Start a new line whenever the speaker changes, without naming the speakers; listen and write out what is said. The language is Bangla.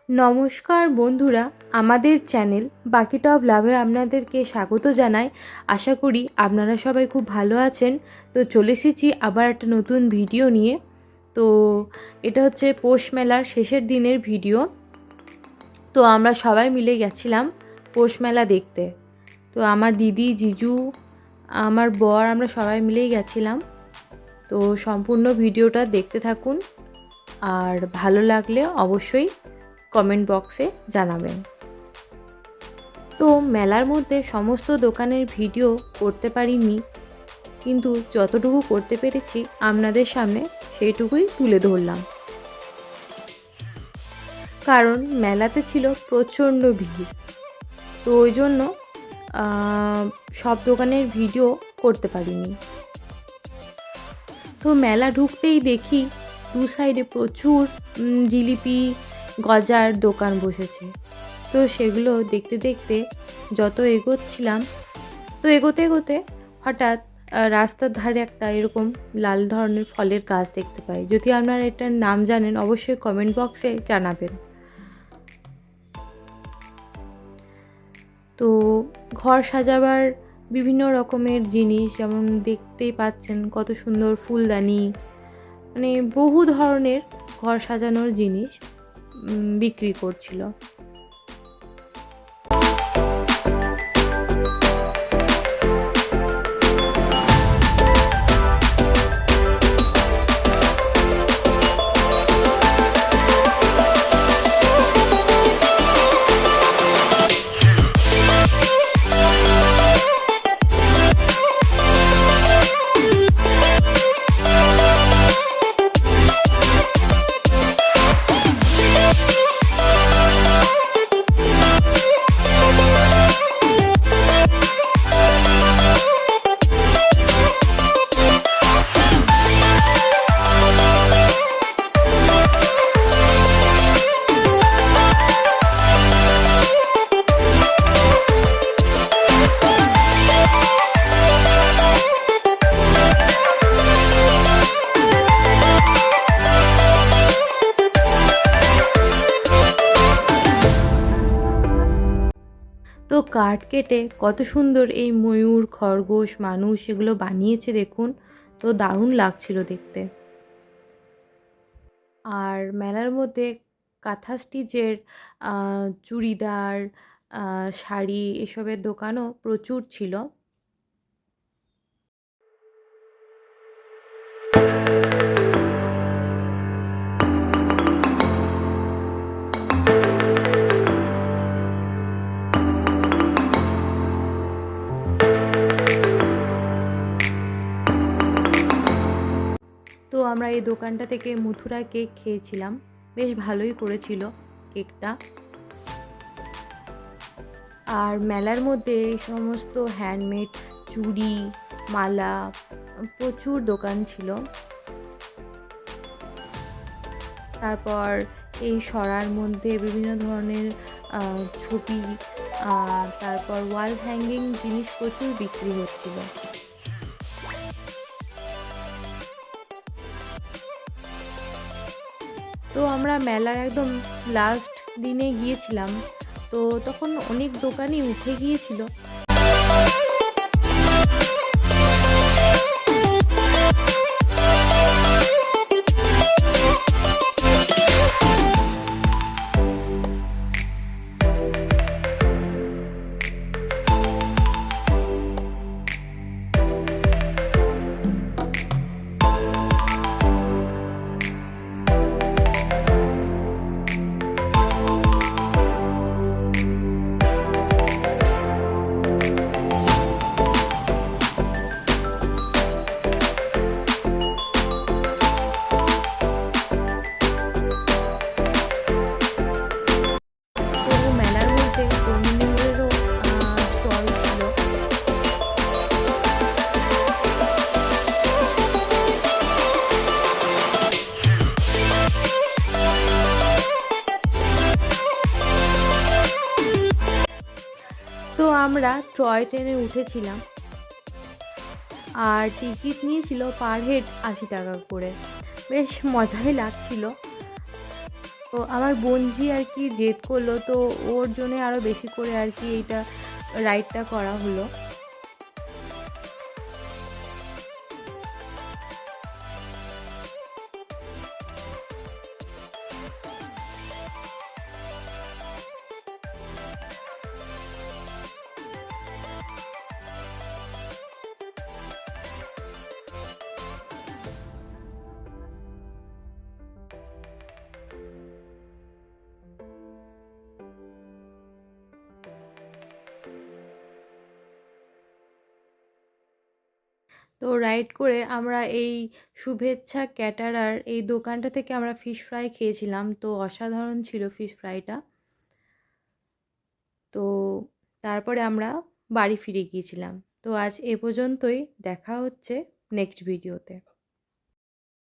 নমস্কার বন্ধুরা, আমাদের চ্যানেল বাকিটা অফ লাভে আপনাদেরকে স্বাগত জানাই। আশা করি আপনারা সবাই খুব ভালো আছেন। তো চলে এসেছি আবার একটা নতুন ভিডিও নিয়ে। তো এটা হচ্ছে পৌষ মেলার শেষের দিনের ভিডিও। তো আমরা সবাই মিলে গেছিলাম পৌষ মেলা দেখতে। তো আমার দিদি, জিজু, আমার বর, আমরা সবাই মিলেই গেছিলাম। তো সম্পূর্ণ ভিডিওটা দেখতে থাকুন, আর ভালো লাগলে অবশ্যই কমেন্ট বক্সে জানাবেন। তো মেলার মধ্যে সমস্ত দোকানের ভিডিও করতে পারিনি, কিন্তু যতটুকু করতে পেরেছি আপনাদের সামনে সেইটুকুই তুলে ধরলাম। কারণ মেলাতে ছিল প্রচণ্ড ভিড়, তো ওই জন্য সব দোকানের ভিডিও করতে পারিনি। তো মেলা ঢুকতেই দেখি দু সাইডে প্রচুর জিলিপি, গজার দোকান বসেছে। তো সেগুলো দেখতে দেখতে যত এগোচ্ছিলাম, তো এগোতে এগোতে হঠাৎ রাস্তার ধারে একটা এরকম লাল ধরনের ফলের গাছ দেখতে পাই। যদি আপনারা এটার নাম জানেন অবশ্যই কমেন্ট বক্সে জানাবেন। তো ঘর সাজাবার বিভিন্ন রকমের জিনিস, যেমন দেখতেই পাচ্ছেন কত সুন্দর ফুলদানি, মানে বহু ধরনের ঘর সাজানোর জিনিস বিক্রি করছিল। তো কাঠ কেটে কত সুন্দর এই ময়ূর, খরগোশ, মানুষ এগুলো বানিয়েছে দেখুন। তো দারুণ লাগছিল দেখতে। আর মেলার মধ্যে কাঁথা স্টিচের চুড়িদার, শাড়ি এসবের দোকানও প্রচুর ছিল। তো আমরা এই দোকানটা থেকে মথুরা কেক খেয়েছিলাম, বেশ ভালোই করেছিল কেকটা। আর মেলার মধ্যে এই সমস্ত হ্যান্ডমেড চুড়ি, মালা, প্রচুর দোকান ছিল। তারপর এই সরার মধ্যে বিভিন্ন ধরনের ছবি, তারপর ওয়াল হ্যাঙ্গিং জিনিস প্রচুর বিক্রি হচ্ছিল। তো আমরা মেলার একদম লাস্ট দিনে গিয়েছিলাম, তো তখন অনেক দোকানই উঠে গিয়েছিল। তো আমরা টয় ট্রেনে উঠেছিলাম, আর টিকিট নিয়েছিল পার হেড 80 টাকা করে। বেশ মজাই লাগছিল। তো আমার বোনঝি আর কি জেদ করলো, তো ওর জন্যে আরও বেশি করে আর কি এইটা রাইডটা করা হলো। তো রাইড করে আমরা এই শুভেচ্ছা ক্যাটারার এই দোকানটা থেকে আমরা ফিশ ফ্রাই খেয়েছিলাম। তো অসাধারণ ছিল ফিশ ফ্রাইটা। তো তারপরে আমরা বাড়ি ফিরে গিয়েছিলাম। তো আজ এ পর্যন্তই, দেখা হচ্ছে নেক্সট ভিডিওতে।